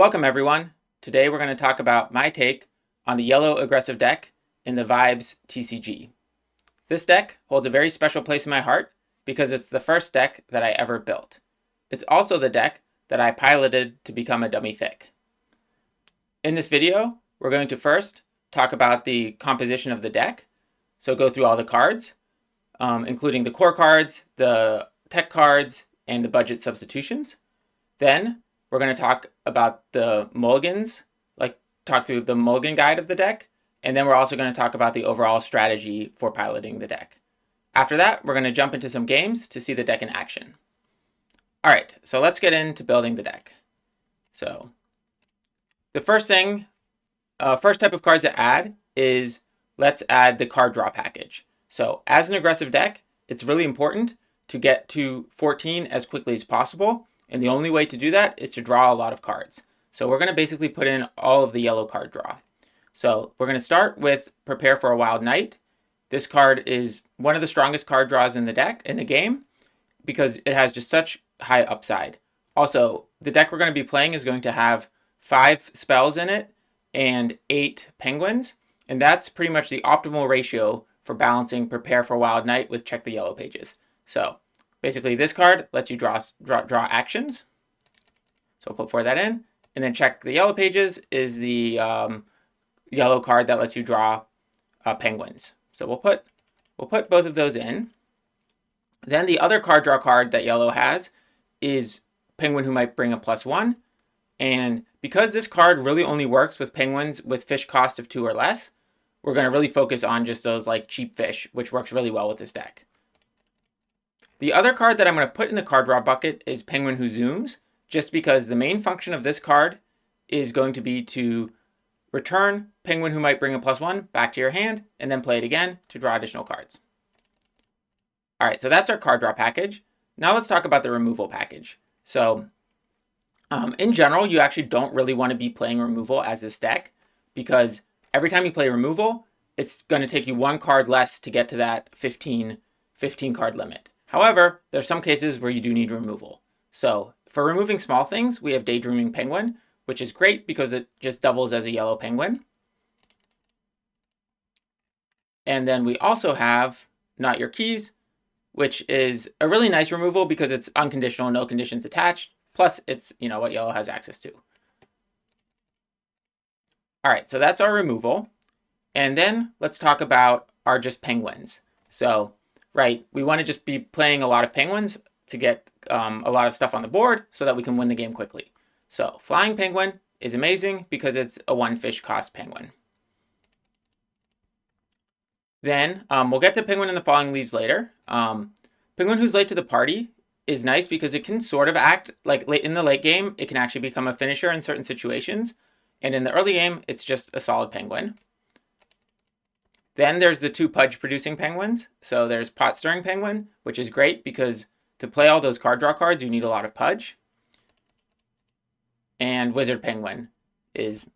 Welcome everyone. Today we're going to talk about my take on the Yellow Aggressive deck in the Vibes TCG. This deck holds a very special place in my heart because it's the first deck that I ever built. It's also the deck that I piloted to become a dummy thick. In this video, we're going to first talk about the composition of the deck, so go through all the cards, including the core cards, the tech cards, and the budget substitutions. Then we're going to talk about the mulligans, talk through the mulligan guide of the deck, and then we're also going to talk about the overall strategy for piloting the deck. After that, we're going to jump into some games to see the deck in action. All right, so let's get into building the deck. So the first type of cards to add is let's add the card draw package. So as an aggressive deck, it's really important to get to 14 as quickly as possible. And the only way to do that is to draw a lot of cards. So we're going to basically put in all of the yellow card draw. So we're going to start with PrepareforaWildNight. This card is one of the strongest card draws in the deck, in the game, because it has just such high upside. Also, the deck we're going to be playing is going to have 5 spells in it and 8 penguins. And that's pretty much the optimal ratio for balancing PrepareforaWildNight with ChecktheYellowPages. So basically, this card lets you draw actions. So we'll put that in. And then ChecktheYellowPages is the yellow card that lets you draw penguins. So we'll put both of those in. Then the other card draw card that yellow has is PenguinWhoMightBringaPlusOne. And because this card really only works with penguins with fish cost of 2 or less, we're going to really focus on just those like cheap fish, which works really well with this deck. The other card that I'm going to put in the card draw bucket is PenguinWhoZooms, just because the main function of this card is going to be to return PenguinWhoMightBringaPlusOne back to your hand, and then play it again to draw additional cards. All right, so that's our card draw package. Now let's talk about the removal package. So in general, you actually don't really want to be playing removal as this deck, because every time you play removal, it's going to take you 1 card less to get to that 15 card limit. However, there are some cases where you do need removal. So for removing small things, we have DaydreamingPenguin, which is great because it just doubles as a yellow penguin. And then we also have NotYourKeys, which is a really nice removal because it's unconditional, no conditions attached. Plus, it's what yellow has access to. All right, so that's our removal. And then let's talk about our just penguins. So right, we want to just be playing a lot of penguins to get a lot of stuff on the board so that we can win the game quickly. So FlyingPenguin is amazing because it's a 1 fish cost penguin. Then we'll get to PenguinoftheFallingLeaves later. PenguinWhoSLatetotheParty is nice because it can sort of act like in the late game. It can actually become a finisher in certain situations. And in the early game, it's just a solid penguin. Then there's the 2 Pudgy producing penguins. So there's PotStirringPenguin, which is great because to play all those card draw cards, you need a lot of Pudge. And YellowWizardPenguin is,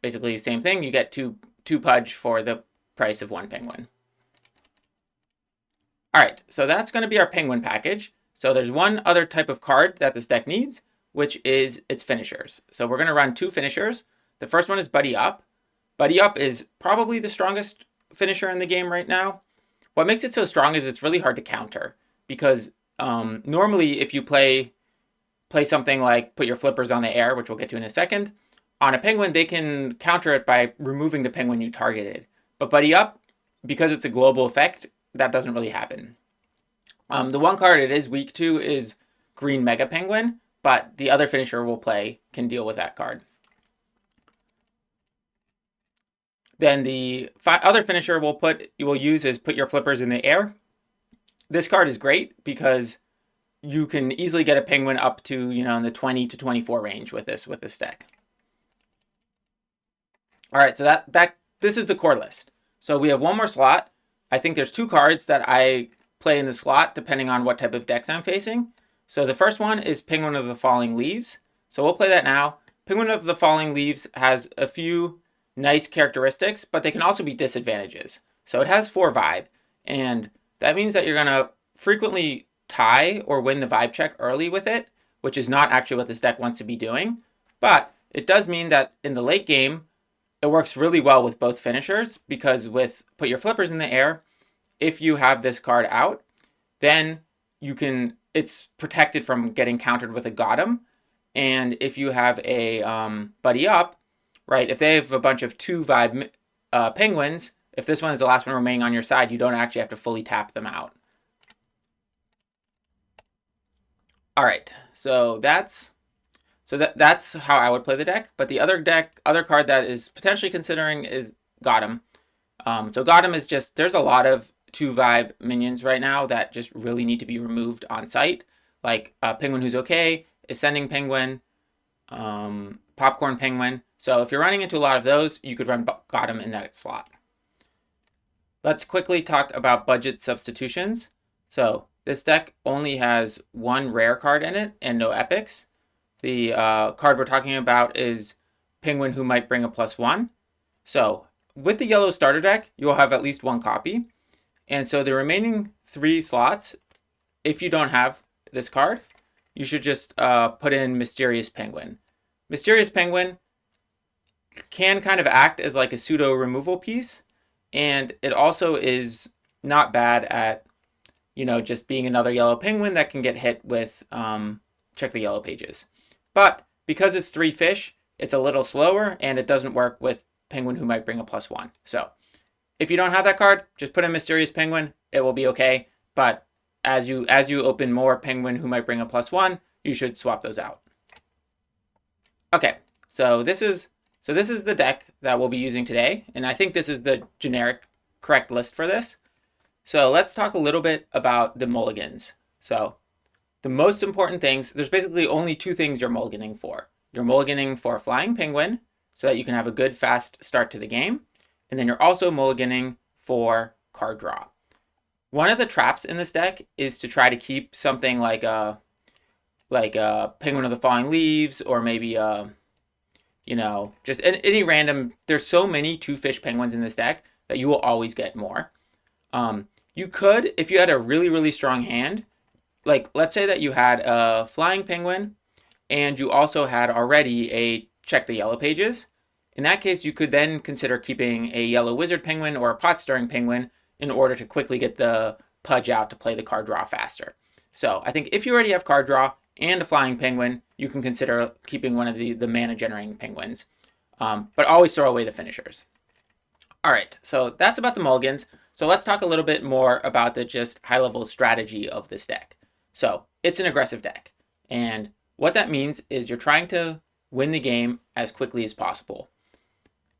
basically the same thing. You get 2 Pudge for the price of 1 penguin. All right, so that's going to be our penguin package. So there's one other type of card that this deck needs, which is its finishers. So we're going to run 2 finishers. The first one is BuddyUp. BuddyUp is probably the strongest finisher in the game right now. What makes it so strong is it's really hard to counter because normally if you play something like Put Your Flippers on the Air, which we'll get to in a second, on a penguin they can counter it by removing the penguin you targeted. But BuddyUp, because it's a global effect, that doesn't really happen. The one card it is weak to is Green Mega Penguin, but the other finisher we'll play can deal with that card. Then the other finisher we'll use is Put Your Flippers in the Air. This card is great because you can easily get a penguin up to in the 20 to 24 range with this deck. All right, so this is the core list. So we have one more slot. I think there's 2 cards that I play in the slot depending on what type of decks I'm facing. So the first one is PenguinOftheFallingLeaves. So we'll play that now. PenguinOftheFallingLeaves has a few nice characteristics, but they can also be disadvantages. So it has 4 vibe, and that means that you're going to frequently tie or win the vibe check early with it, which is not actually what this deck wants to be doing. But it does mean that in the late game, it works really well with both finishers, because with Put Your Flippers in the Air, if you have this card out, then it's protected from getting countered with a Got 'em. And if you have a BuddyUp, right, if they have a bunch of 2-vibe penguins, if this one is the last one remaining on your side, you don't actually have to fully tap them out. All right, so that's how I would play the deck. But the other card that is potentially considering is Got 'em. So Got 'em is just, there's a lot of 2-vibe minions right now that just really need to be removed on site, like Penguin Who's Okay, Ascending Penguin, Popcorn Penguin. So if you're running into a lot of those, you could run Got 'em in that slot. Let's quickly talk about budget substitutions. So this deck only has one rare card in it and no epics. The card we're talking about is PenguinWhoMightBringaPlusOne. So with the yellow starter deck, you'll have at least one copy. And so the remaining 3 slots, if you don't have this card, you should just put in Mysterious Penguin. Mysterious Penguin can kind of act as like a pseudo removal piece, and it also is not bad at, just being another yellow penguin that can get hit with ChecktheYellowPages. But because it's 3 fish, it's a little slower, and it doesn't work with PenguinWhoMightBringaPlusOne. So if you don't have that card, just put in Mysterious Penguin. It will be okay. But as you open more PenguinWhoMightBringaPlusOne, you should swap those out. Okay, so this is the deck that we'll be using today, and I think this is the generic correct list for this. So let's talk a little bit about the mulligans. So the most important things, there's basically only 2 things you're mulliganing for. You're mulliganing for Flying Penguin, so that you can have a good fast start to the game, and then you're also mulliganing for card draw. One of the traps in this deck is to try to keep something like a PenguinOftheFallingLeaves, or maybe just any random. There's so many 2-fish penguins in this deck that you will always get more. You could, if you had a really, really strong hand, like let's say that you had a Flying Penguin and you also had already a ChecktheYellowPages. In that case, you could then consider keeping a YellowWizardPenguin or a PotStirringPenguin in order to quickly get the Pudge out to play the card draw faster. So I think if you already have card draw and a Flying Penguin, you can consider keeping one of the mana generating penguins. But always throw away the finishers. All right, so that's about the mulligans. So let's talk a little bit more about the just high-level strategy of this deck. So it's an aggressive deck, and what that means is you're trying to win the game as quickly as possible.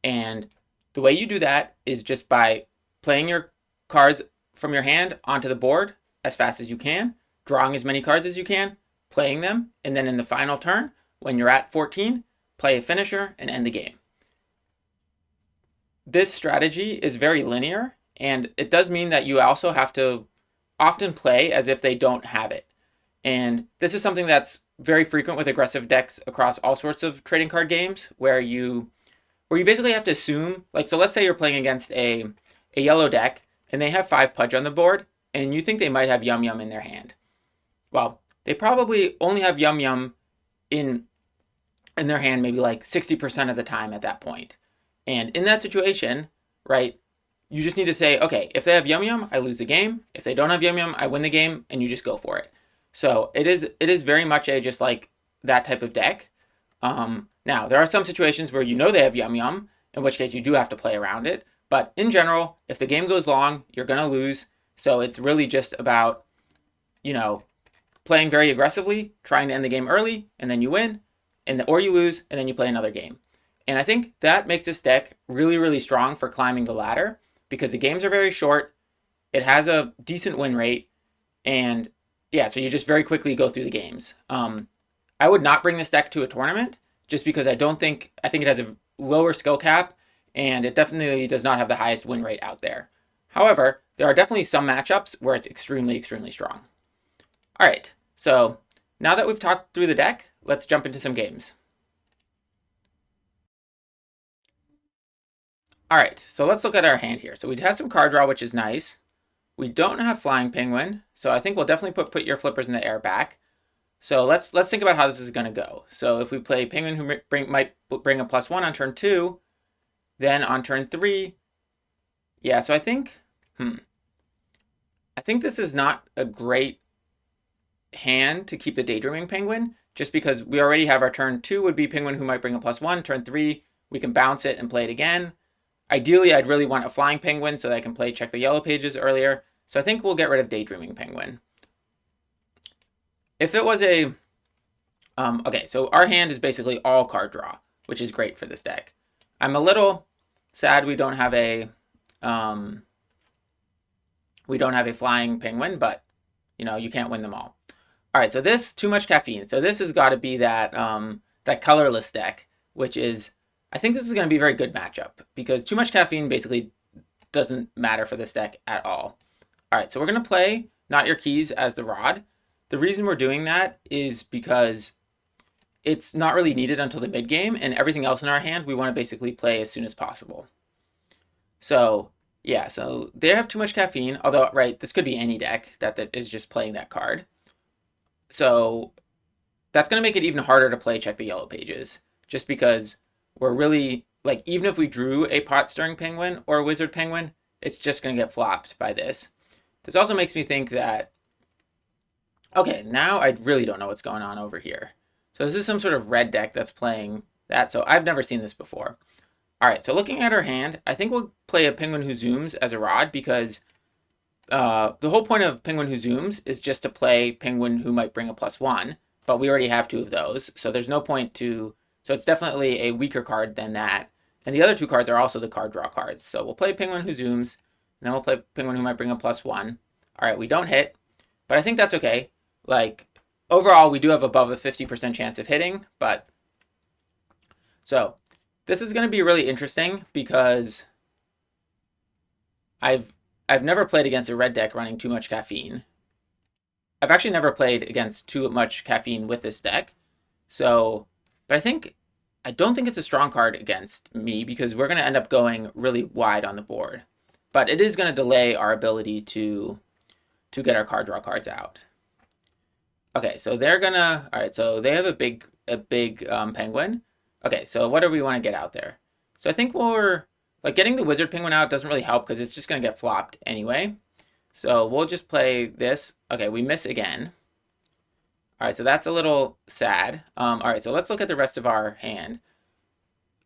And the way you do that is just by playing your cards from your hand onto the board as fast as you can, drawing as many cards as you can, playing them, and then in the final turn, when you're at 14, play a finisher and end the game. This strategy is very linear, and it does mean that you also have to often play as if they don't have it. And this is something that's very frequent with aggressive decks across all sorts of trading card games, where you basically have to assume, like, so let's say you're playing against a yellow deck and they have 5 Pudge on the board, and you think they might have Yum Yum in their hand. Well, they probably only have Yum Yum in their hand maybe like 60% of the time at that point. And in that situation, right, you just need to say, okay, if they have Yum Yum, I lose the game. If they don't have Yum Yum, I win the game, and you just go for it. So it is very much a just like that type of deck. Now, there are some situations where they have Yum Yum, in which case you do have to play around it. But in general, if the game goes long, you're going to lose. So it's really just about, playing very aggressively, trying to end the game early, and then you win, or you lose, and then you play another game. And I think that makes this deck really, really strong for climbing the ladder, because the games are very short, it has a decent win rate, and yeah, so you just very quickly go through the games. I would not bring this deck to a tournament, just because I think it has a lower skill cap, and it definitely does not have the highest win rate out there. However, there are definitely some matchups where it's extremely, extremely strong. All right, so now that we've talked through the deck, let's jump into some games. All right, so let's look at our hand here. So we have some card draw, which is nice. We don't have Flying Penguin, so I think we'll definitely put Your Flippers in the Air back. So let's think about how this is going to go. So if we play Penguin who might bring a +1 on turn 2, then on turn 3, yeah. So I think this is not a great hand to keep the Daydreaming Penguin, just because we already have our turn 2 would be Penguin who might bring a +1. Turn 3, we can bounce it and play it again. Ideally, I'd really want a Flying Penguin so that I can play Check the Yellow Pages earlier. So I think we'll get rid of Daydreaming Penguin. If it was a... okay, so our hand is basically all card draw, which is great for this deck. I'm a little sad we don't have a... Flying Penguin, but, you know, you can't win them all. All right, so this, too much caffeine. So this has got to be that, that colorless deck, which is... I think this is going to be a very good matchup, because too much caffeine basically doesn't matter for this deck at all. All right, so we're going to play Not Your Keys as the Rod. The reason we're doing that is because it's not really needed until the mid game, and everything else in our hand we want to basically play as soon as possible. So yeah, so they have too much caffeine, although, right, this could be any deck that is just playing that card. So that's going to make it even harder to play Check the Yellow Pages, just because we're really, like, even if we drew a PotStirringPenguin or a Wizard Penguin, it's just going to get flopped by this. This also makes me think that, okay, now I really don't know what's going on over here. So this is some sort of red deck that's playing that, so I've never seen this before. All right, so looking at our hand, I think we'll play a PenguinWhoZooms as a Rod, because the whole point of PenguinWhoZooms is just to play Penguin who might bring a +1, but we already have 2 of those, so there's no point to... So it's definitely a weaker card than that. And the other 2 cards are also the card draw cards. So we'll play PenguinWhoZooms, and then we'll play Penguin who might bring a +1. All right, we don't hit, but I think that's okay. Like, overall, we do have above a 50% chance of hitting, but... So, this is going to be really interesting, because I've never played against a red deck running too much caffeine. I've actually never played against too much caffeine with this deck. So, but I don't think it's a strong card against me, because we're going to end up going really wide on the board. But it is going to delay our ability to get our card draw cards out. Okay, so they're gonna... All right, so they have a big penguin. Okay, so what do we want to get out there? So I think we're... Like, getting the Wizard Penguin out doesn't really help, because it's just going to get flopped anyway. So we'll just play this. Okay, we miss again. All right, so that's a little sad. All right, so let's look at the rest of our hand.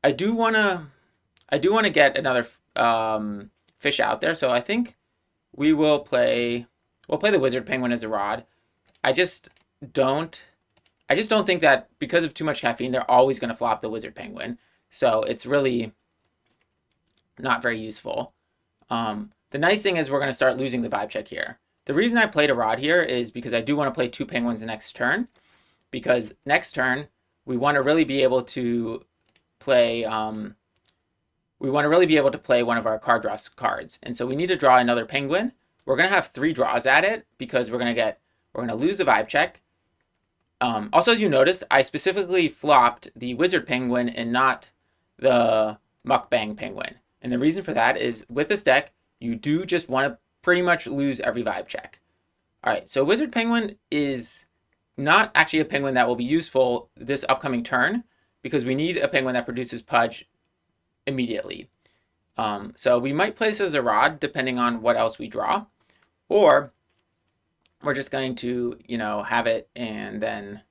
I do want to get another fish out there, so I think we'll play the Wizard Penguin as a Rod. I just don't think that because of too much caffeine, they're always going to flop the Wizard Penguin. So it's really not very useful. The nice thing is we're going to start losing the vibe check here. The reason I played a Rod here is because I do want to play 2 penguins next turn. Because next turn, we want to really be able to play... we want to really be able to play one of our card draw cards. And so we need to draw another penguin. We're going to have 3 draws at it, because we're going to lose the vibe check. Also, as you noticed, I specifically flopped the Wizard Penguin and not the Mukbang Penguin. And the reason for that is, with this deck, you do just want to pretty much lose every vibe check. All right, so Wizard Penguin is not actually a penguin that will be useful this upcoming turn, because we need a penguin that produces Pudge immediately. So we might place as a Rod, depending on what else we draw, or we're just going to, you know, have it, and then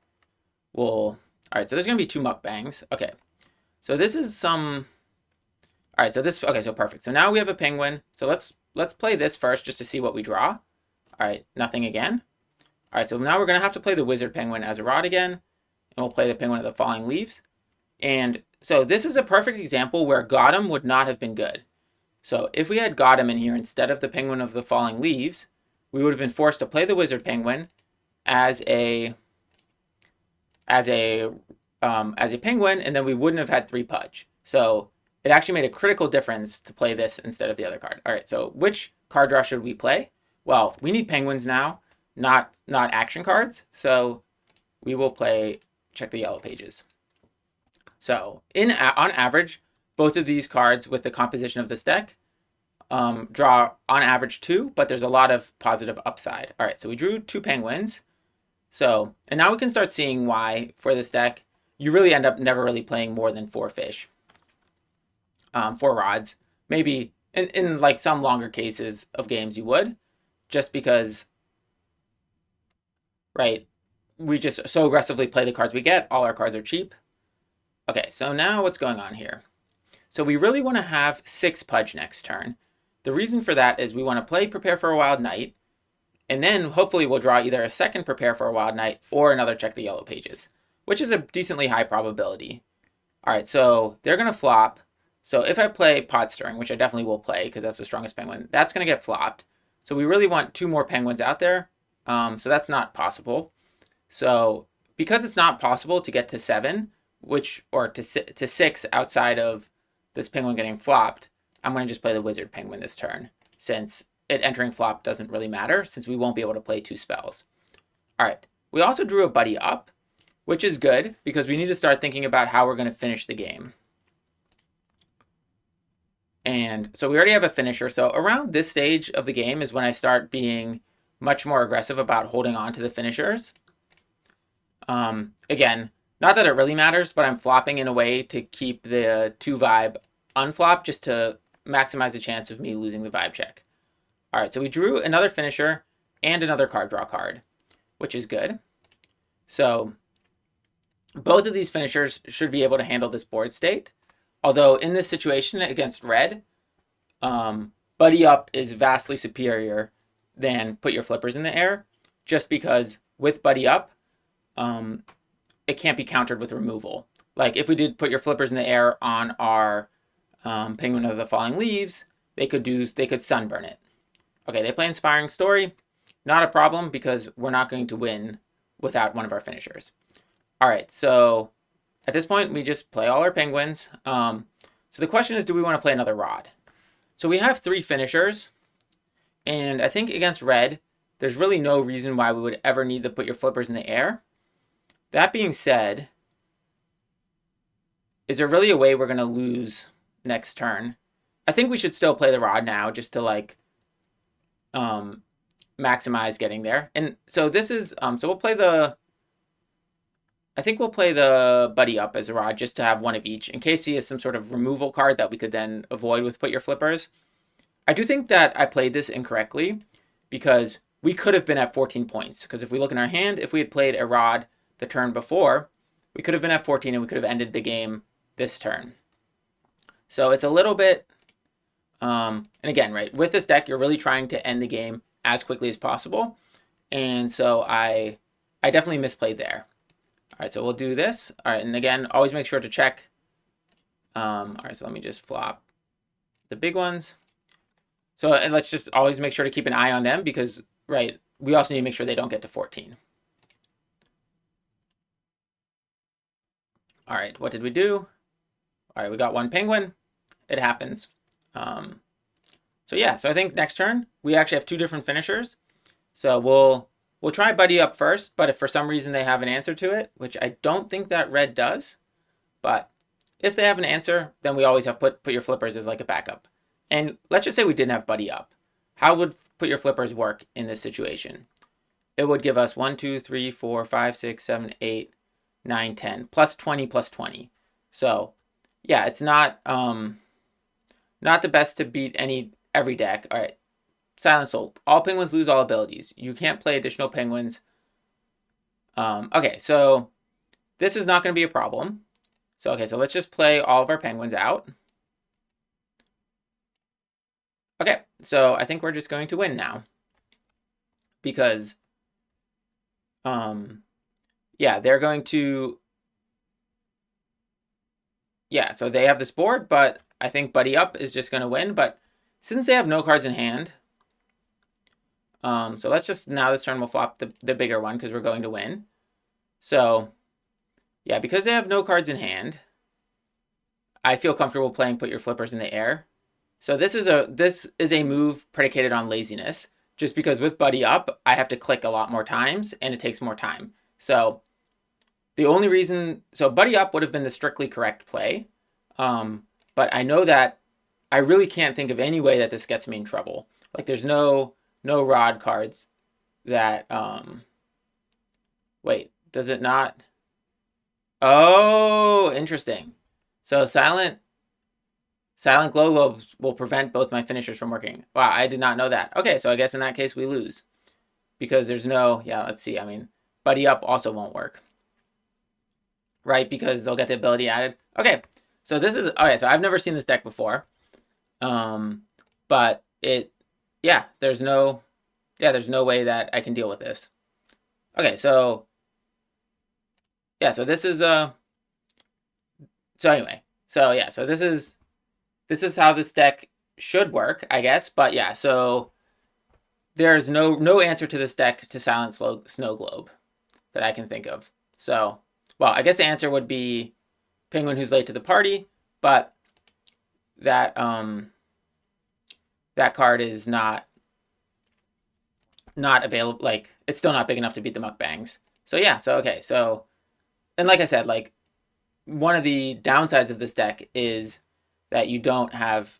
we'll... All right, so there's going to be 2 mukbangs. Okay, so this is some... All right, so this... Okay, so perfect. So now we have a penguin. So let's play this first, just to see what we draw. All right, nothing again. All right, so now we're going to have to play the Wizard Penguin as a Rod again, and we'll play the Penguin of the Falling Leaves. And so this is a perfect example where got him would not have been good. So if we had got him in here instead of the Penguin of the Falling Leaves, we would have been forced to play the Wizard Penguin as a penguin, and then we wouldn't have had 3 Pudge. So it actually made a critical difference to play this instead of the other card. All right, so which card draw should we play? Well, we need penguins now, not action cards. So we will play Check the Yellow Pages. So on average, both of these cards with the composition of this deck draw on average 2, but there's a lot of positive upside. All right, so we drew 2 penguins. So, and now we can start seeing why for this deck, you really end up never really playing more than 4 fish. 4 rods. Maybe in like some longer cases of games you would, just because, right, we just so aggressively play the cards we get. All our cards are cheap. Okay, so now what's going on here? So we really want to have 6 Pudge next turn. The reason for that is we want to play Prepare for a Wild Night, and then hopefully we'll draw either a second Prepare for a Wild Night or another Check the Yellow Pages, which is a decently high probability. All right, so they're going to flop. So if I play Pot Stirring, which I definitely will play because that's the strongest penguin, that's going to get flopped. So we really want 2 more penguins out there. So that's not possible. So because it's not possible to get to 7, or to 6 outside of this penguin getting flopped, I'm going to just play the wizard penguin this turn, since it entering flop doesn't really matter, since we won't be able to play 2 spells. All right, we also drew a BuddyUp, which is good because we need to start thinking about how we're going to finish the game. And so we already have a finisher. So around this stage of the game is when I start being much more aggressive about holding on to the finishers. Again, not that it really matters, but I'm flopping in a way to keep the 2 vibe unflop, just to maximize the chance of me losing the vibe check. All right, so we drew another finisher and another card draw card, which is good. So both of these finishers should be able to handle this board state. Although in this situation against red, BuddyUp is vastly superior than Put Your Flippers in the Air, just because with BuddyUp, it can't be countered with removal. Like if we did Put Your Flippers in the Air on our Penguin of the Falling Leaves, they could sunburn it. Okay, they play Inspiring Story, not a problem because we're not going to win without one of our finishers. All right, so at this point we just play all our penguins. So the question is, do we want to play another rod? So we have 3 finishers, and I think against red, there's really no reason why we would ever need to Put Your Flippers in the Air. That being said, is there really a way we're going to lose next turn? I think we should still play the rod now just to like maximize getting there. And so this is, so we'll play the, I think we'll play the BuddyUp as a rod just to have one of each in case he has some sort of removal card that we could then avoid with Put Your Flippers. I do think that I played this incorrectly because we could have been at 14 points. Because if we look in our hand, if we had played a rod the turn before, we could have been at 14 and we could have ended the game this turn. So it's a little bit, and again, right, with this deck, you're really trying to end the game as quickly as possible. And so I definitely misplayed there. All right, so we'll do this. All right, and again, always make sure to check. All right, so let me just flop the big ones. So and let's just always make sure to keep an eye on them because, right, we also need to make sure they don't get to 14. All right, what did we do? All right, we got 1 penguin. It happens. So yeah, so I think next turn, we actually have 2 different finishers. So we'll try BuddyUp first, but if for some reason they have an answer to it, which I don't think that red does, but if they have an answer, then we always have Put Your Flippers as like a backup. And let's just say we didn't have BuddyUp. How would Put Your Flippers work in this situation? It would give us 1, 2, 3, 4, 5, 6, 7, 8, 9, 10, plus 20, plus 20. So yeah, it's not the best to beat every deck. All right. Silent Soul. All penguins lose all abilities. You can't play additional penguins. Okay, so this is not going to be a problem. So, okay, so let's just play all of our penguins out. Okay, so I think we're just going to win now. Because, yeah, they're going to... Yeah, so they have this board, but I think BuddyUp is just going to win. But since they have no cards in hand... so let's just, now this turn we'll flop the bigger one because we're going to win. So, yeah, because they have no cards in hand, I feel comfortable playing Put Your Flippers in the Air. So this is a move predicated on laziness, just because with BuddyUp, I have to click a lot more times and it takes more time. So the only reason, so BuddyUp would have been the strictly correct play, but I know that I really can't think of any way that this gets me in trouble. Like there's no rod cards that Wait, does it not? Oh, interesting. So silent glow globes will prevent both my finishers from working. Wow, I did not know that. Okay, so I guess in that case we lose. Because there's no, yeah, let's see. I mean, BuddyUp also won't work. Right, because they'll get the ability added. Okay, so this is, okay, so I've never seen this deck before. But yeah, there's no way that I can deal with this. Okay, so, yeah, so this is, so anyway, so yeah, so this is how this deck should work, I guess. But yeah, so there's no answer to this deck to Silent Snow Globe that I can think of. So, well, I guess the answer would be Penguin Who's Late to the Party, but that that card is not available. Like, it's still not big enough to beat the Mukbangs. So yeah, so okay, so, and like I said, like, one of the downsides of this deck is that you don't always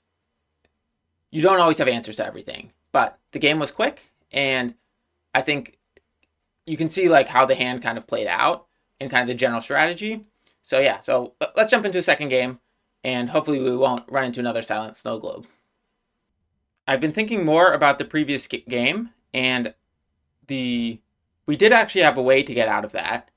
have answers to everything. But the game was quick, and I think you can see like how the hand kind of played out and kind of the general strategy. So yeah, so let's jump into a second game, and hopefully we won't run into another Silent Snow Globe. I've been thinking more about the previous game, and we did actually have a way to get out of that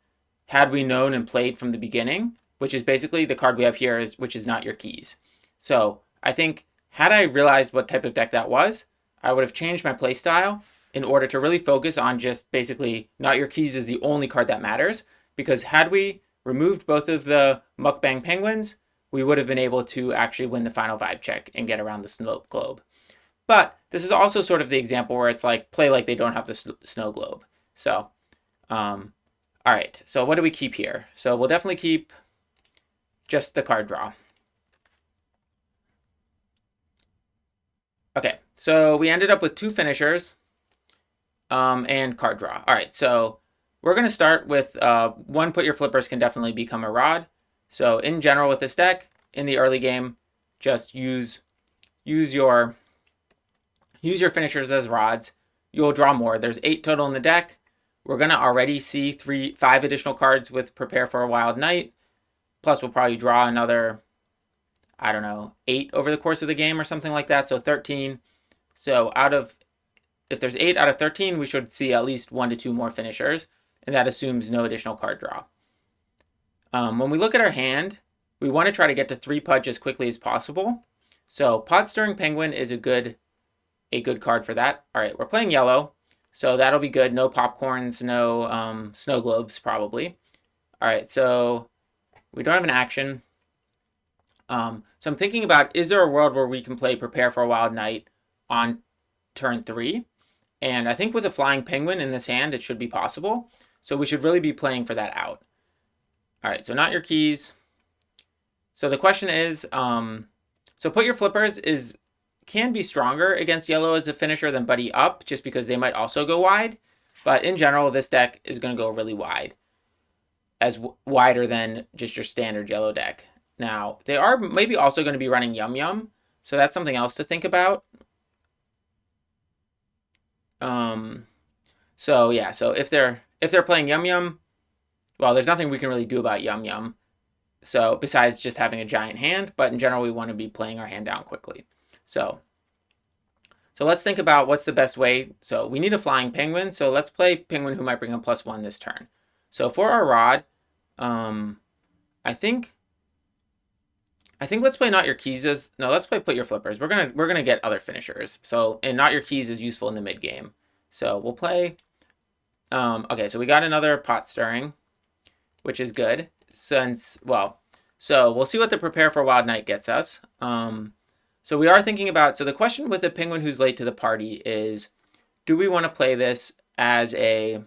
had we known and played from the beginning, which is basically the card we have here, which is Not Your Keys. So I think had I realized what type of deck that was, I would have changed my playstyle in order to really focus on just basically Not Your Keys is the only card that matters. Because had we removed both of the Mukbang Penguins, we would have been able to actually win the final vibe check and get around the snow globe. But this is also sort of the example where it's like play like they don't have the snow globe. So, all right. So what do we keep here? So we'll definitely keep just the card draw. Okay, so we ended up with 2 finishers and card draw. All right, so we're going to start with one Put Your Flippers can definitely become a rod. So in general with this deck, in the early game, just use your finishers as rods. You'll draw more. There's 8 total in the deck. We're going to already see 5 additional cards with Prepare for a Wild Night. Plus we'll probably draw another, I don't know, 8 over the course of the game or something like that. So 13. So if there's 8 out of 13, we should see at least 1 to 2 more finishers. And that assumes no additional card draw. When we look at our hand, we want to try to get to 3 Pudge as quickly as possible. So PotStirringPenguin is a good card for that. All right, we're playing yellow, so that'll be good. No popcorns, no snow globes probably. All right, so we don't have an action. So I'm thinking about, is there a world where we can play Prepare for a Wild Night on turn 3? And I think with a Flying Penguin in this hand, it should be possible. So we should really be playing for that out. All right, so Not Your Keys. So the question is, so Put Your Flippers can be stronger against yellow as a finisher than BuddyUp, just because they might also go wide. But in general, this deck is going to go really wide, wider than just your standard yellow deck. Now, they are maybe also going to be running Yum Yum, so that's something else to think about. So yeah, so if they're playing Yum Yum, well, there's nothing we can really do about Yum Yum. So besides just having a giant hand, but in general, we want to be playing our hand down quickly. So let's think about what's the best way. So we need a Flying Penguin, so let's play Penguin Who Might Bring a +1 this turn. So for our rod, I think let's play Not Your Keys let's play Put Your Flippers. We're gonna get other finishers. So, and Not Your Keys is useful in the mid game. So we'll play. Okay, so we got another pot stirring, which is good. So we'll see what the Prepare for a Wild Night gets us. So we are thinking about. So the question with the Penguin Who's Late to the Party is, do we want to play this as a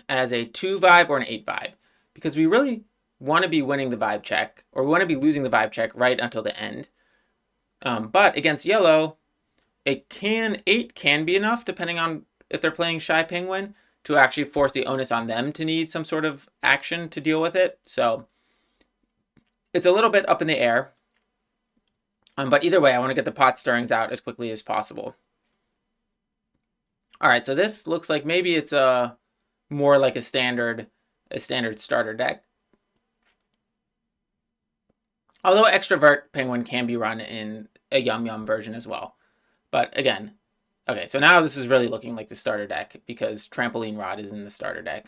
2 vibe or an 8 vibe? Because we really want to be winning the vibe check, or we want to be losing the vibe check right until the end. But against yellow, 8 can be enough, depending on if they're playing Shy Penguin, to actually force the onus on them to need some sort of action to deal with it. So it's a little bit up in the air. But either way, I want to get the pot stirrings out as quickly as possible. All right, so this looks like maybe it's a more like a standard starter deck. Although Extrovert Penguin can be run in a Yum Yum version as well. But again, okay, so now this is really looking like the starter deck because Trampoline Rod is in the starter deck.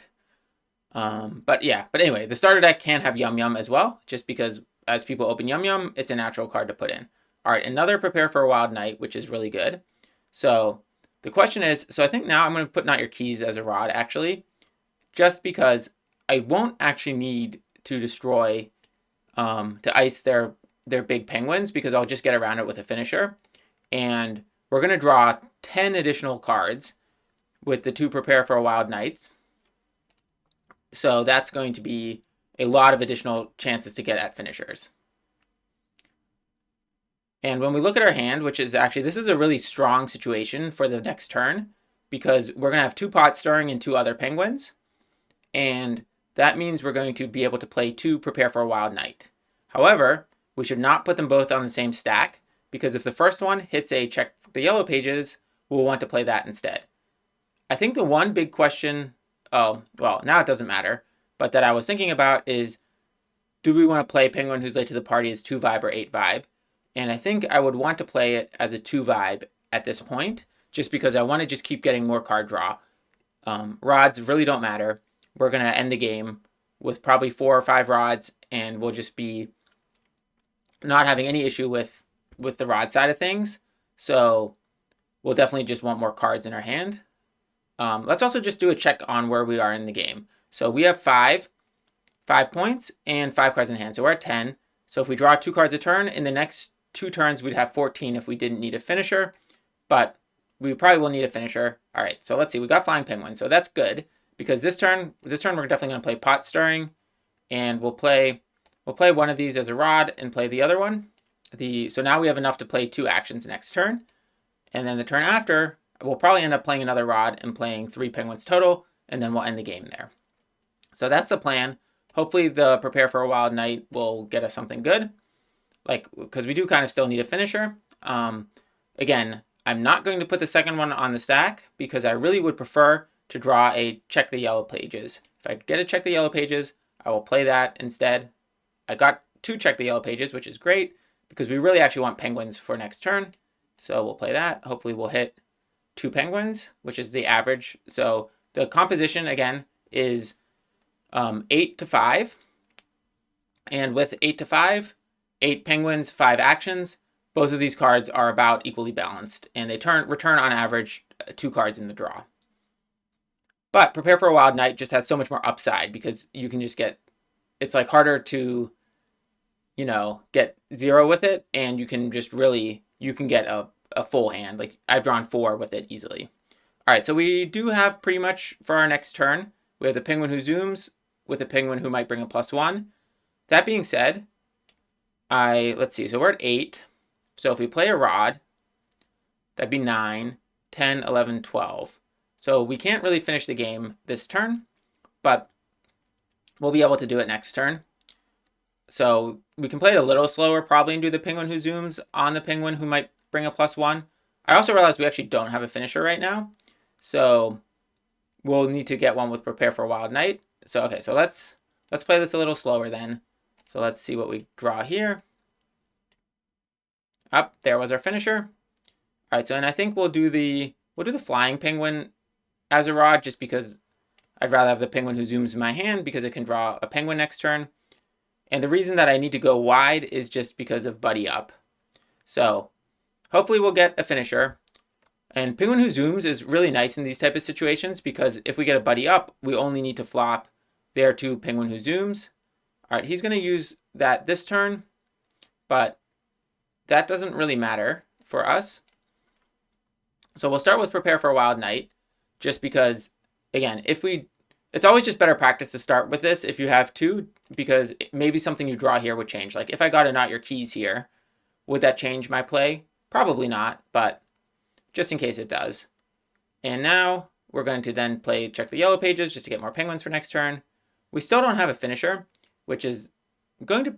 But anyway, the starter deck can have Yum Yum as well, just because as people open Yum Yum, it's a natural card to put in. All right, another Prepare for a Wild Night, which is really good. So the question is, so I think now I'm going to put Not Your Keys as a rod, actually, just because I won't actually need to destroy, to ice their big penguins, because I'll just get around it with a finisher. And we're going to draw 10 additional cards with the 2 Prepare for a Wild Nights. So that's going to be a lot of additional chances to get at finishers. And when we look at our hand, which is actually, this is a really strong situation for the next turn, because we're going to have 2 pot stirring and 2 other penguins. And that means we're going to be able to play 2 Prepare for a Wild Night. However, we should not put them both on the same stack, because if the first one hits a Check the Yellow Pages, we'll want to play that instead. I think the one big question, oh, well, now it doesn't matter, but that I was thinking about is, do we want to play Penguin Who's Late to the Party as 2 vibe or 8 vibe? And I think I would want to play it as a 2 vibe at this point, just because I want to just keep getting more card draw. Rods really don't matter. We're going to end the game with probably 4 or 5 rods, and we'll just be not having any issue with the rod side of things. So we'll definitely just want more cards in our hand. Let's also just do a check on where we are in the game. So we have 5 points and 5 cards in hand. So we're at 10. So if we draw 2 cards a turn, in the next 2 turns, we'd have 14 if we didn't need a finisher. But we probably will need a finisher. All right, so let's see. We got Flying Penguin, so that's good. Because this turn we're definitely going to play Pot Stirring. And we'll play one of these as a rod and play the other one. So now we have enough to play 2 actions next turn. And then the turn after, we'll probably end up playing another rod and playing 3 penguins total, and then we'll end the game there. So that's the plan. Hopefully the Prepare for a Wild Night will get us something good, because we do kind of still need a finisher. Again, I'm not going to put the second one on the stack because I really would prefer to draw a Check the Yellow Pages. If I get a Check the Yellow Pages, I will play that instead. I got 2 Check the Yellow Pages, which is great because we really actually want penguins for next turn. So we'll play that. Hopefully we'll hit 2 penguins, which is the average. So the composition, again, is 8 to 5. And with 8 to 5, 8 penguins, 5 actions, both of these cards are about equally balanced. And they return on average 2 cards in the draw. But Prepare for a Wild Night just has so much more upside because you can just it's like harder to, get 0 with it. And you can just you can get a full hand. Like I've drawn 4 with it easily. All right, so we do have pretty much for our next turn, we have the Penguin Who Zooms with a Penguin Who Might Bring a +1. That being said, let's see, so we're at 8. So if we play a rod, that'd be 9, 10, 11, 12. So we can't really finish the game this turn, but we'll be able to do it next turn. So we can play it a little slower probably and do the Penguin Who Zooms on the Penguin Who Might Bring a +1. I also realized we actually don't have a finisher right now. So we'll need to get one with Prepare for a Wild Night. So okay, so let's play this a little slower then. So let's see what we draw here. Up, there was our finisher. All right, so and I think we'll do the Flying Penguin as a rod just because I'd rather have the Penguin Who Zooms in my hand because it can draw a penguin next turn. And the reason that I need to go wide is just because of BuddyUp. So hopefully we'll get a finisher. And Penguin Who Zooms is really nice in these type of situations because if we get a BuddyUp, we only need to flop their 2 Penguin Who Zooms. All right, he's going to use that this turn, but that doesn't really matter for us. So we'll start with Prepare for a Wild Night just because, again, it's always just better practice to start with this if you have 2 because maybe something you draw here would change. Like if I got a Not Your Keys here, would that change my play? Probably not, but just in case it does. And now we're going to then play Check the Yellow Pages just to get more penguins for next turn. We still don't have a finisher, which is going to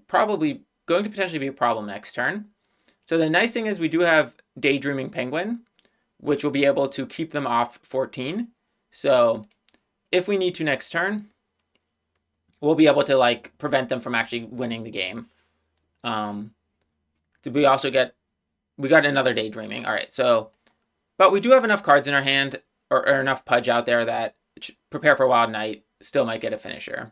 potentially be a problem next turn. So the nice thing is we do have Daydreaming Penguin, which will be able to keep them off 14. So if we need to next turn, we'll be able to like prevent them from actually winning the game. Did we also get, we got another Daydreaming. All right, so, but we do have enough cards in our hand, or enough Pudge out there that PrepareforaWildNight still might get a finisher.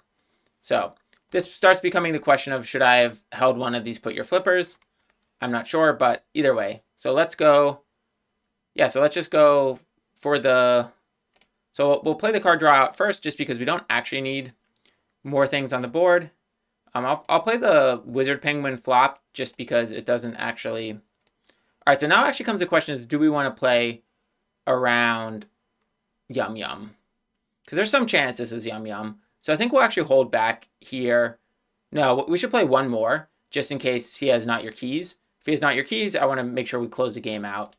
So this starts becoming the question of, should I have held one of these Put Your Flippers? I'm not sure, but either way. So let's go, yeah, so let's just go for the, so we'll play the card draw out first just because we don't actually need more things on the board. I'll play the Wizard Penguin flop just because it doesn't actually. All right, so now actually comes the question is, do we want to play around Yum Yum? Because there's some chance this is Yum Yum. So I think we'll actually hold back here. No, we should play one more just in case he has Not Your Keys. If he has Not Your Keys, I want to make sure we close the game out.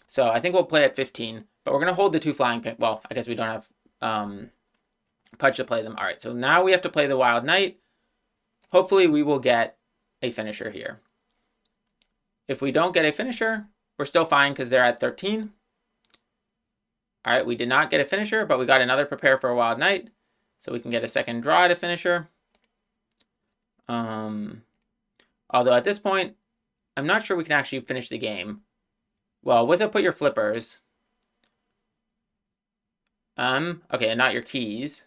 So I think we'll play at 15, but we're going to hold the two Flying Penguins. Well, I guess we don't have Pudge to play them. All right, so now we have to play the Wild Knight. Hopefully we will get a finisher here. If we don't get a finisher, we're still fine because they're at 13. All right, we did not get a finisher, but we got another PrepareforaWildNight, so we can get a second draw at a finisher. Although at this point, I'm not sure we can actually finish the game. Well, with a Put Your Flippers. Okay, and Not Your Keys.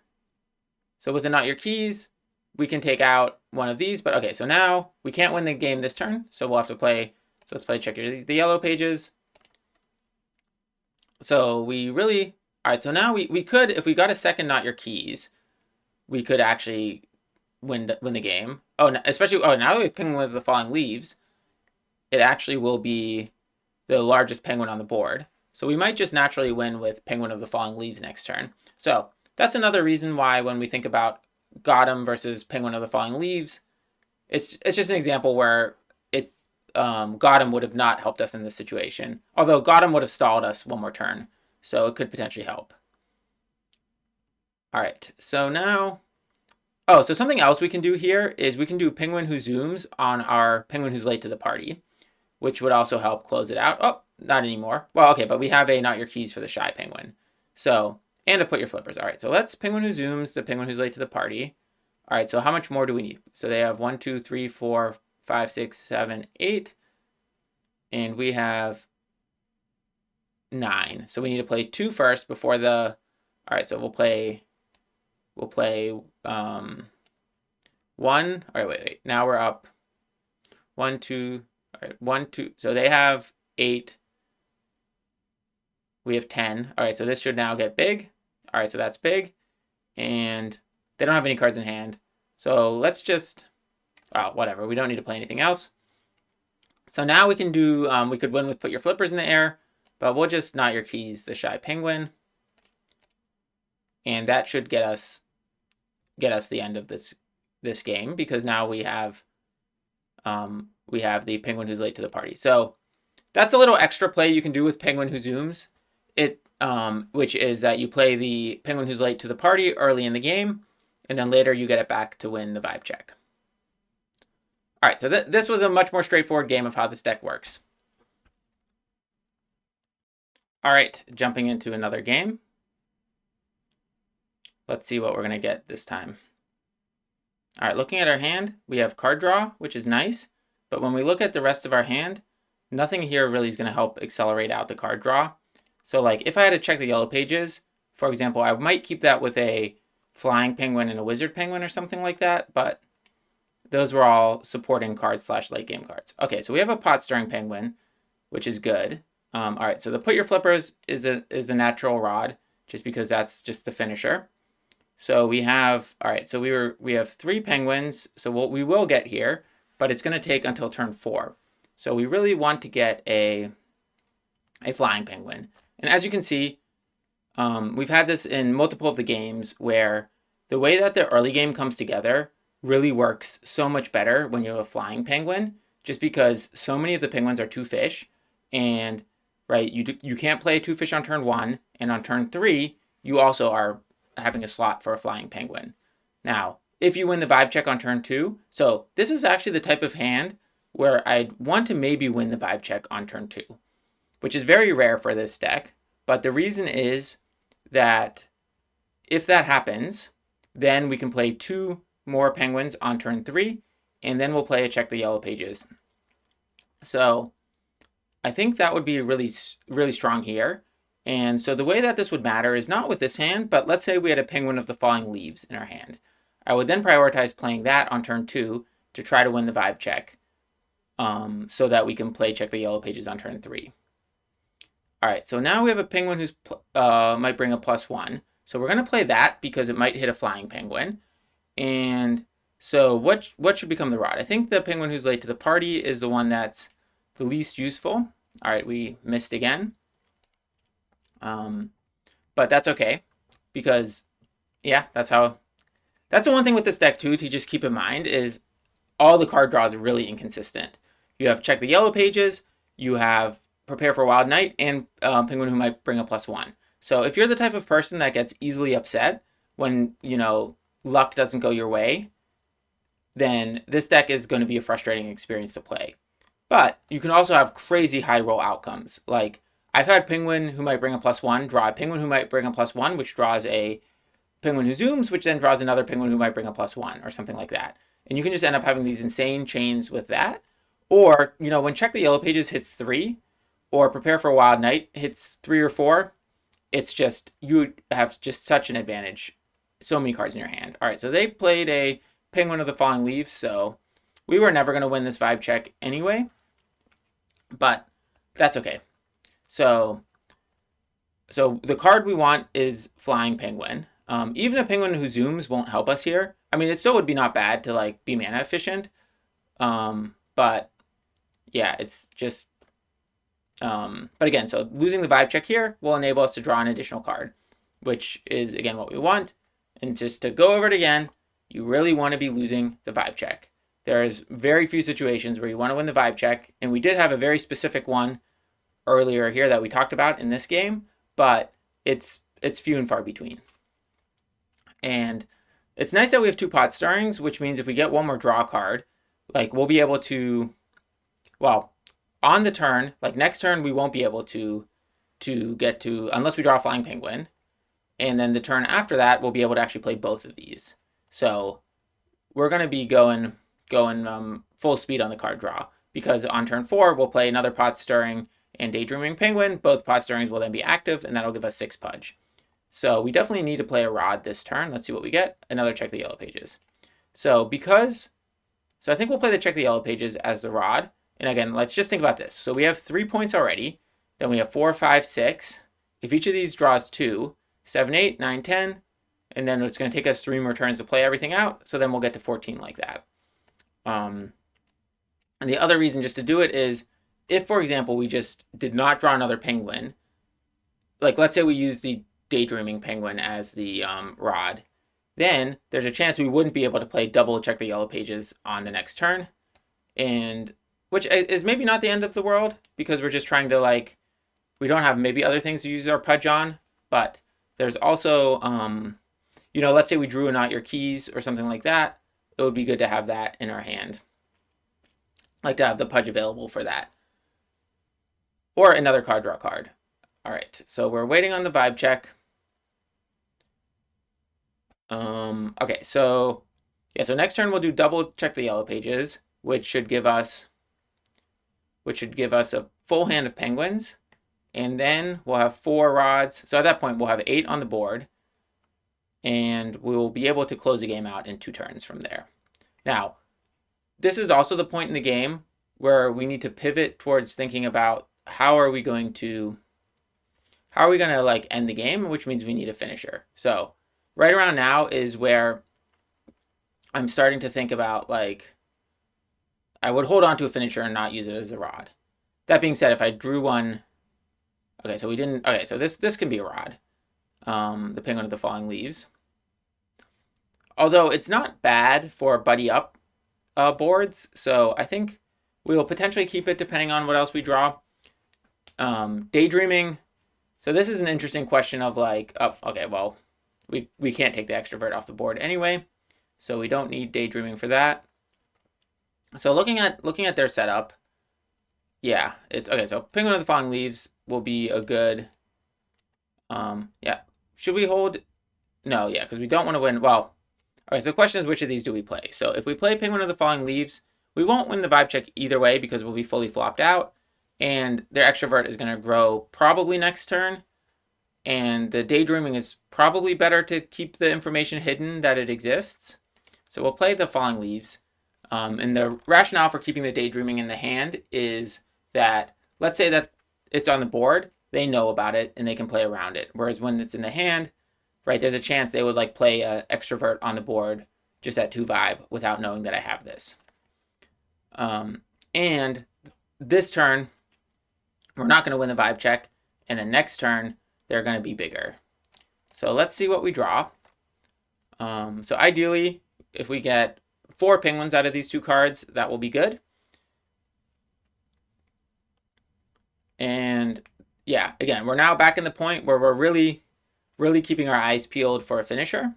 So with a Not Your Keys, we can take out one of these, but okay, so now we can't win the game this turn, so we'll have to play, so let's play ChecktheYellowPages. So we really, all right, so now we could, if we got a second Not Your Keys, we could actually win the game. Oh, especially, oh, now that we have PenguinWhoZooms, it actually will be the largest penguin on the board. So we might just naturally win with PenguinOftheFallingLeaves next turn. So that's another reason why when we think about Gotham versus PenguinOftheFallingLeaves, it's just an example where it's Gotham would have not helped us in this situation. Although Gotham would have stalled us one more turn, so it could potentially help. All right, so now, oh, so something else we can do here is we can do PenguinWhoZooms on our Penguin Who's Late to the Party, which would also help close it out. Oh, not anymore. Well, okay, but we have a Not Your Keys for the Shy Penguin. So, and to Put Your Flippers. All right, so let's PenguinWhoZooms the Penguin Who's Late to the Party. All right, so how much more do we need? So they have 1, 2, 3, 4, 5, 6, 7, 8. And we have 9. So we need to play 2 first before the, all right, so we'll play 1. All right, wait. Now we're up 1, 2, all right, 1, 2. So they have 8. We have 10. All right, so this should now get big. All right, so that's big. And they don't have any cards in hand. So let's just, oh, whatever. We don't need to play anything else. So now we can do, we could win with Put Your Flippers in the air, but we'll just Not Your Keys the Shy Penguin. And that should get us the end of this game, because now we have the Penguin Who's Late to the Party. So that's a little extra play you can do with PenguinWhoZooms. Which is that you play the Penguin Who's Late to the Party early in the game, and then later you get it back to win the vibe check. All right, so this was a much more straightforward game of how this deck works. All right, jumping into another game. Let's see what we're going to get this time. All right, looking at our hand, we have card draw, which is nice, but when we look at the rest of our hand, nothing here really is going to help accelerate out the card draw. So like if I had to check the yellow pages, for example, I might keep that with a Flying Penguin and a Wizard Penguin or something like that, but those were all supporting cards / late game cards. Okay, so we have a PotStirringPenguin, which is good. All right, so the Put Your Flippers is the natural rod, just because that's just the finisher. So we have, all right, so we have 3 penguins, so what we will get here, but it's going to take until turn 4. So we really want to get a Flying Penguin. And as you can see, we've had this in multiple of the games where the way that the early game comes together really works so much better when you have a Flying Penguin, just because so many of the penguins are 2 fish, and right, you can't play 2 fish on turn 1, and on turn 3 you also are having a slot for a Flying Penguin. Now, if you win the vibe check on turn 2, so this is actually the type of hand where I'd want to maybe win the vibe check on turn 2, which is very rare for this deck. But the reason is that if that happens, then we can play 2 more penguins on turn 3, and then we'll play a Check the Yellow Pages. So I think that would be really, really strong here. And so the way that this would matter is not with this hand, but let's say we had a Penguin of the Falling Leaves in our hand. I would then prioritize playing that on turn 2 to try to win the vibe check, so that we can play Check the Yellow Pages on turn 3. All right, so now we have a penguin who's might bring a +1. So we're going to play that because it might hit a flying penguin. And so what should become the rod? I think the penguin who's late to the party is the one that's the least useful. All right, we missed again. But that's okay because, yeah, that's the one thing with this deck too to just keep in mind is all the card draws are really inconsistent. You have Check the Yellow Pages, you have PrepareforaWildNight, and Penguin who might bring a +1. So if you're the type of person that gets easily upset when, luck doesn't go your way, then this deck is going to be a frustrating experience to play. But you can also have crazy high roll outcomes. Like, I've had Penguin who might bring a +1 draw a Penguin who might bring a +1, which draws a PenguinWhoZooms, which then draws another Penguin who might bring a +1, or something like that. And you can just end up having these insane chains with that. Or, when Check the Yellow Pages hits 3, or PrepareforaWildNight hits 3 or 4, it's just, you have just such an advantage. So many cards in your hand. All right, so they played a Penguin of the Falling Leaves, so we were never going to win this vibe check anyway, but that's okay. So the card we want is Flying Penguin. Even a Penguin who zooms won't help us here. I mean, it still would be not bad to be mana efficient, but yeah, it's just. But again, so losing the vibe check here will enable us to draw an additional card, which is again what we want. And just to go over it again, you really want to be losing the vibe check. There's very few situations where you want to win the vibe check, and we did have a very specific one earlier here that we talked about in this game, but it's few and far between. And it's nice that we have 2 pot stirrings, which means if we get one more draw card, we'll be able to, well, on the turn, next turn, we won't be able to get to, unless we draw a Flying Penguin. And then the turn after that, we'll be able to actually play both of these. So we're going to be going full speed on the card draw, because on turn 4, we'll play another pot stirring and Daydreaming Penguin. Both pot stirrings will then be active, and that'll give us 6 Pudge. So we definitely need to play a rod this turn. Let's see what we get. Another Check the Yellow Pages. So I think we'll play the Check the Yellow Pages as the rod. And again, let's just think about this. So we have 3 points already. Then we have 4, 5, 6. If each of these draws 2, 7, 8, 9, 10, and then it's going to take us 3 more turns to play everything out. So then we'll get to 14 like that. And the other reason just to do it is if, for example, we just did not draw another penguin, let's say we use the Daydreaming Penguin as the rod, then there's a chance we wouldn't be able to play double Check the Yellow Pages on the next turn, and which is maybe not the end of the world, because we're just trying to we don't have maybe other things to use our Pudge on, but there's also, let's say we drew a NotYourKeys or something like that, it would be good to have that in our hand. To have the Pudge available for that. Or another card draw card. All right, so we're waiting on the vibe check. Okay, so next turn we'll do double Check the Yellow Pages, which should give us a full hand of penguins, and then we'll have 4 rods. So at that point we'll have 8 on the board, and we'll be able to close the game out in 2 turns from there. Now, this is also the point in the game where we need to pivot towards thinking about how are we going to end the game, which means we need a finisher. So right around now is where I'm starting to think about I would hold on to a finisher and not use it as a rod. That being said, if I drew one, okay, so we didn't, okay, so this can be a rod, the Penguin of the Falling Leaves. Although it's not bad for BuddyUp boards, so I think we will potentially keep it depending on what else we draw. Daydreaming, so this is an interesting question of okay, well, we can't take the extrovert off the board anyway, so we don't need Daydreaming for that. So looking at their setup, yeah, it's okay. So Penguin of the Falling Leaves will be a good, yeah. Should we hold? No, yeah, because we don't want to win. Well, all right, so the question is, which of these do we play? So if we play Penguin of the Falling Leaves, we won't win the vibe check either way because we'll be fully flopped out, and their extrovert is going to grow probably next turn, and the daydreaming is probably better to keep the information hidden that it exists. So we'll play the Falling Leaves. And the rationale for keeping the daydreaming in the hand is that, let's say that it's on the board, they know about it and they can play around it. Whereas when it's in the hand, right, there's a chance they would like play a extrovert on the board just at 2 vibe without knowing that I have this. And this turn, we're not going to win the vibe check, and the next turn, they're going to be bigger. So let's see what we draw. So ideally, if we get 4 penguins out of these 2 cards, that will be good. And yeah, again, we're now back in the point where we're really keeping our eyes peeled for a finisher.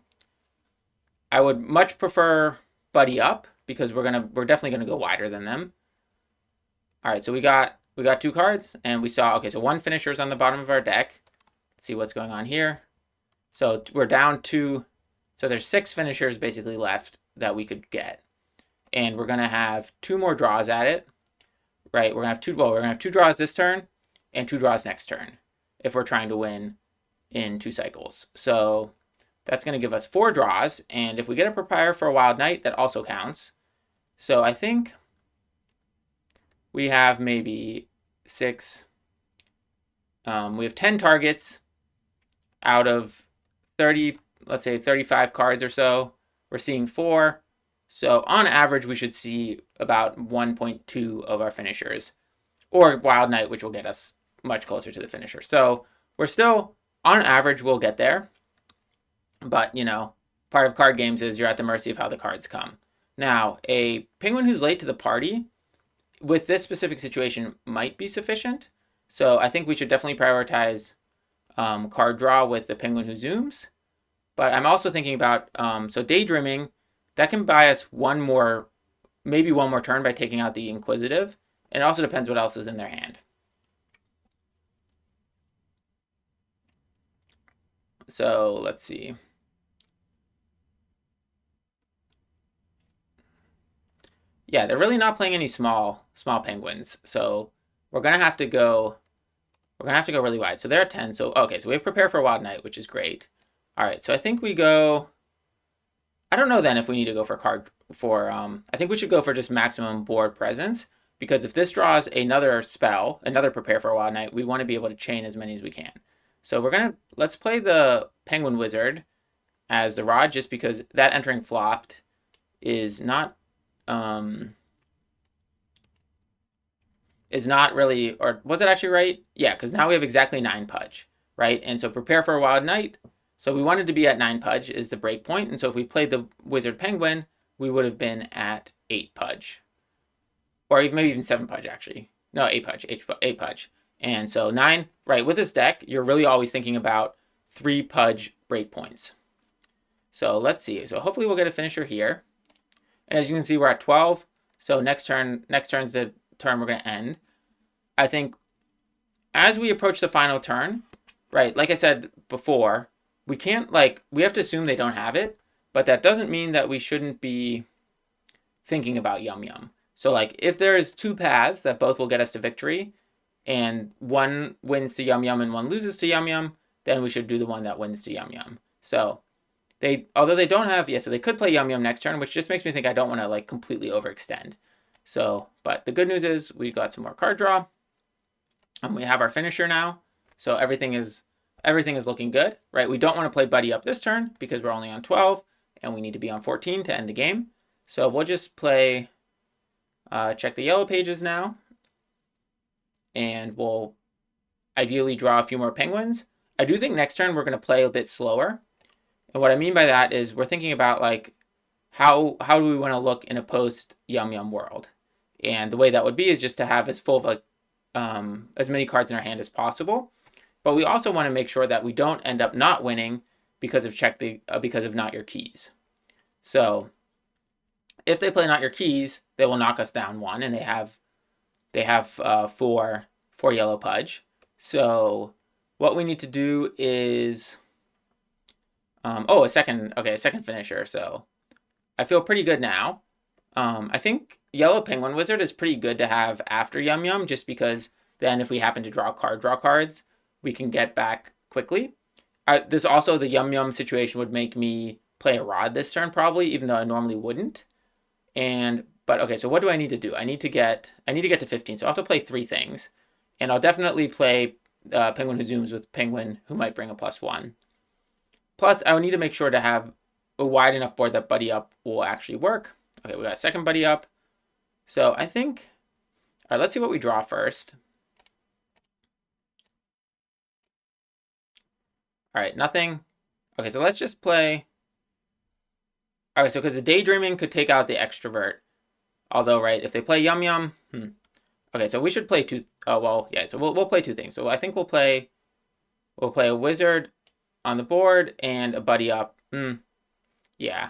I would much prefer BuddyUp because we're definitely gonna go wider than them. All right, so we got 2 cards, and we saw, okay, so 1 finisher is on the bottom of our deck. Let's see what's going on here. So we're down 2. So there's 6 finishers basically left that we could get, and we're gonna have 2 more draws at it, right? We're gonna have 2. Well, we're gonna have 2 draws this turn and 2 draws next turn if we're trying to win in 2 cycles. So that's gonna give us 4 draws, and if we get a Prepare for a Wild Night, that also counts. So I think we have maybe 6. We have 10 targets out of 30. Let's say 35 cards or so. We're seeing 4. So on average, we should see about 1.2 of our finishers, or Wild Night, which will get us much closer to the finisher. So we're still, on average, we'll get there. But, you know, part of card games is you're at the mercy of how the cards come. Now, a penguin who's late to the party, with this specific situation, might be sufficient. So I think we should definitely prioritize card draw with the Penguin Who Zooms. But I'm also thinking about, so daydreaming, that can buy us maybe one more turn by taking out the Inquisitive. And it also depends what else is in their hand. So let's see. Yeah, they're really not playing any small penguins. So we're gonna have to go really wide. So they're at 10. So okay, so we have Prepare for a Wild Night, which is great. All right, so I think we go, I don't know then if we need to go I think we should go for just maximum board presence, because if this draws another spell, another Prepare for a Wild Night, we want to be able to chain as many as we can. So let's play the Penguin Wizard as the rod, just because that entering flopped is not really, or was it actually right? Yeah, because now we have exactly 9 Pudge, right? And so Prepare for a Wild Night, so we wanted to be at 9 Pudge is the break point. And so if we played the Wizard Penguin, we would have been at 8 Pudge. Or maybe even 7 Pudge, actually. No, 8 Pudge, 8 Pudge. And so 9, right, with this deck, you're really always thinking about 3 Pudge break points. So let's see. So hopefully we'll get a finisher here. And as you can see, we're at 12. So next turn's the turn we're going to end. I think as we approach the final turn, right, like I said before, we have to assume they don't have it, but that doesn't mean that we shouldn't be thinking about Yum Yum. So like if there's 2 paths that both will get us to victory, and one wins to Yum Yum and one loses to Yum Yum, then we should do the one that wins to Yum Yum. So although they don't have, so they could play Yum Yum next turn, which just makes me think I don't want to like completely overextend. So, but the good news is we got some more card draw, and we have our finisher now. So everything is looking good, right? We don't want to play BuddyUp this turn because we're only on 12 and we need to be on 14 to end the game. So we'll just play check the yellow pages now, and we'll ideally draw a few more penguins. I do think next turn we're going to play a bit slower. And what I mean by that is we're thinking about like how do we want to look in a post Yum Yum world? And the way that would be is just to have as full of as many cards in our hand as possible. But we also want to make sure that we don't end up not winning because of Not Your Keys. So if they play Not Your Keys, they will knock us down 1, and they have 4 yellow Pudge. So what we need to do is Oh, a second finisher. So I feel pretty good now. I think Yellow Penguin Wizard is pretty good to have after Yum Yum, just because then if we happen to draw cards, we can get back quickly. This also, the Yum Yum situation would make me play a Rod this turn probably, even though I normally wouldn't. But okay, so what do I need to do? I need to get to 15, so I'll have to play 3 things. And I'll definitely play PenguinWhoZooms with PenguinWhoMightBringaPlusOne. Plus, I would need to make sure to have a wide enough board that BuddyUp will actually work. Okay, we got a second BuddyUp. So I think, all right, let's see what we draw first. All right, nothing. Okay, so let's just play. All right, so because the Daydreaming could take out the Extrovert. Although, right, if they play Yum Yum, Okay, so we should play 2. Oh, well, yeah, so we'll play 2 things. So I think we'll play a Wizard on the board and a BuddyUp. Yeah,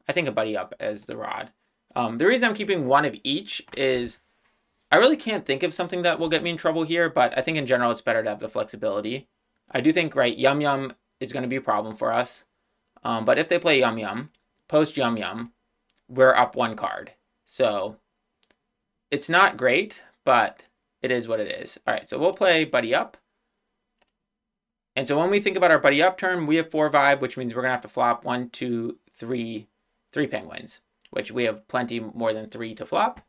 I think a BuddyUp as the Rod. The reason I'm keeping 1 of each is I really can't think of something that will get me in trouble here, but I think in general it's better to have the flexibility. I do think, right, Yum Yum is going to be a problem for us. But if they play Yum Yum, post Yum Yum, we're up 1 card. So it's not great, but it is what it is. All right, so we'll play BuddyUp. And so when we think about our BuddyUp turn, we have 4 vibe, which means we're going to have to flop 1, 2, 3 penguins, which we have plenty more than 3 to flop.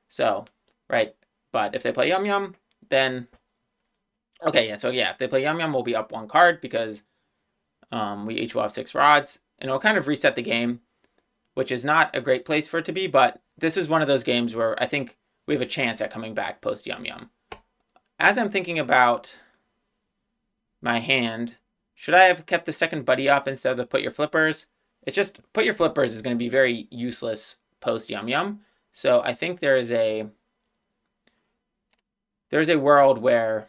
So, right, but if they play Yum Yum, then, okay, yeah, so yeah, if they play Yum Yum, we'll be up 1 card because we each will have 6 rods, and it'll kind of reset the game, which is not a great place for it to be, but this is one of those games where I think we have a chance at coming back post Yum Yum. As I'm thinking about my hand, should I have kept the second BuddyUp instead of the Put Your Flippers? It's just Put Your Flippers is going to be very useless post Yum Yum. So I think there's a world where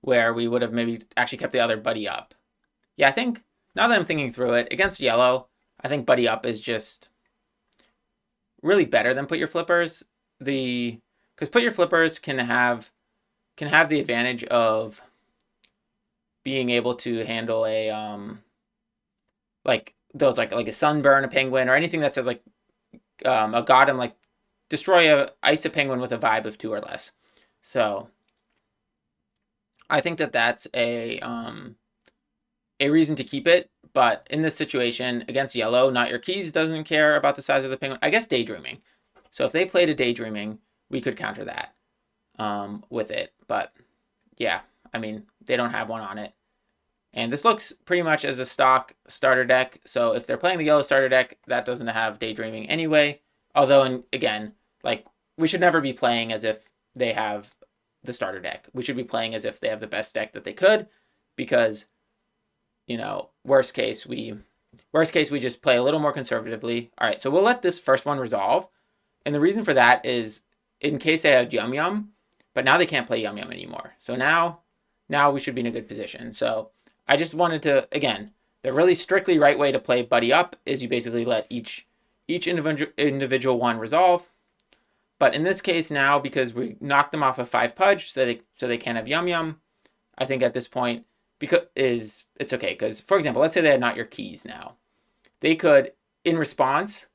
we would have maybe actually kept the other BuddyUp. Yeah, I think now that I'm thinking through it, against yellow, I think BuddyUp is just really better than Put Your Flippers. Because Put Your Flippers can have the advantage of being able to handle a like those like a sunburn a penguin or anything that says like a Gotham, like ice a penguin with a vibe of 2 or less. So I think that's a reason to keep it. But in this situation against yellow, NotYourKeys doesn't care about the size of the penguin. I guess Daydreaming. So if they played a Daydreaming, we could counter that with it. But yeah, I mean, they don't have one on it. And this looks pretty much as a stock starter deck. So if they're playing the yellow starter deck, that doesn't have Daydreaming anyway. Although, and again, like, we should never be playing as if they have the starter deck. We should be playing as if they have the best deck that they could, because, you know, worst case we just play a little more conservatively. All right, so we'll let this first one resolve. And the reason for that is in case they had Yum Yum, but now they can't play Yum Yum anymore. So now we should be in a good position. So I just wanted to, again, the really strictly right way to play BuddyUp is you basically let each individual one resolve. But in this case now, because we knocked them off of 5 Pudge, so they can't have Yum Yum, I think at this point, it's okay. Because, for example, let's say they had NotYourKeys now. They could, in response,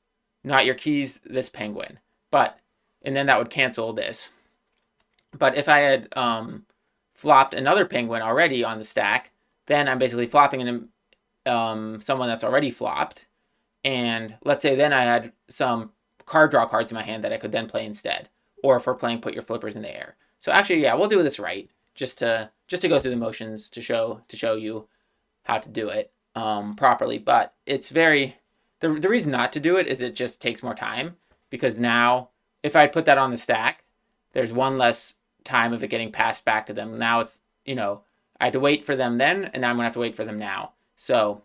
NotYourKeys this penguin. And then that would cancel this. But if I had flopped another penguin already on the stack, then I'm basically flopping in someone that's already flopped. And let's say then I had some card draw cards in my hand that I could then play instead. Or if we're playing Put Your Flippers in the Air. So actually, yeah, we'll do this right. Just to go through the motions to show you how to do it properly. But it's the reason not to do it is it just takes more time. Because now, if I put that on the stack, there's one less time of it getting passed back to them. Now it's, I had to wait for them then, and now I'm going to have to wait for them now. So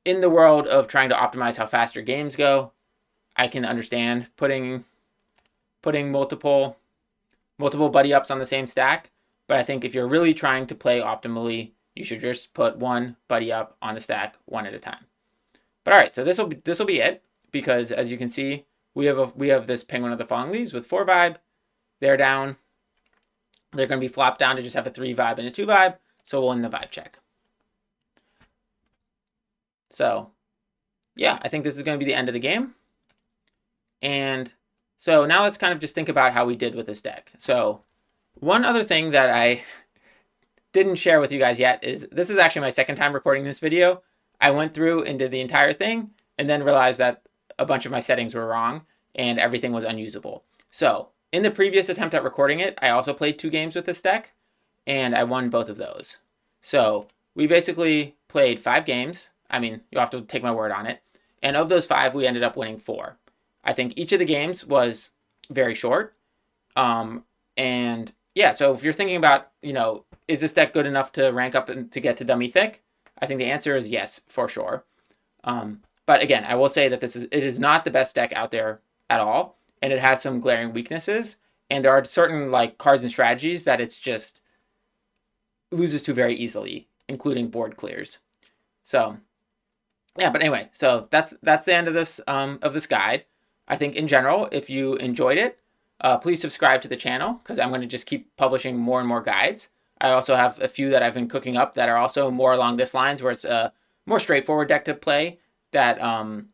in the world of trying to optimize how fast your games go, I can understand putting multiple BuddyUps on the same stack. But I think if you're really trying to play optimally, you should just put 1 BuddyUp on the stack one at a time. But all right, so this will be it, because as you can see, we have this PenguinOftheFallingLeaves with 4 vibe. They're down. They're going to be flopped down to just have a 3 vibe and a 2 vibe, so we'll win the vibe check. So yeah, I think this is going to be the end of the game. And so now let's kind of just think about how we did with this deck. So one other thing that I didn't share with you guys yet is this is actually my second time recording this video. I went through and did the entire thing and then realized that a bunch of my settings were wrong and everything was unusable. So in the previous attempt at recording it, I also played 2 games with this deck and I won both of those. So we basically played 5 games. I mean, you'll have to take my word on it. And of those 5, we ended up winning 4. I think each of the games was very short. And yeah, so if you're thinking about, is this deck good enough to rank up and to get to Dummy Thick? I think the answer is yes, for sure. But again, I will say that it is not the best deck out there at all, and it has some glaring weaknesses. And there are certain cards and strategies that it's just loses to very easily, including board clears. So yeah, but anyway, so that's the end of this guide. I think in general, if you enjoyed it, please subscribe to the channel because I'm going to just keep publishing more and more guides. I also have a few that I've been cooking up that are also more along this lines where it's a more straightforward deck to play that can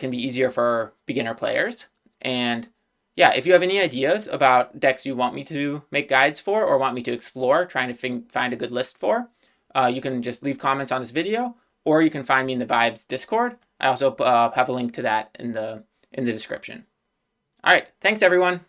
be easier for beginner players. And yeah, if you have any ideas about decks you want me to make guides for or want me to explore, trying to find a good list for, you can just leave comments on this video, or you can find me in the Vibes Discord. I also have a link to that in the description. All right, thanks everyone.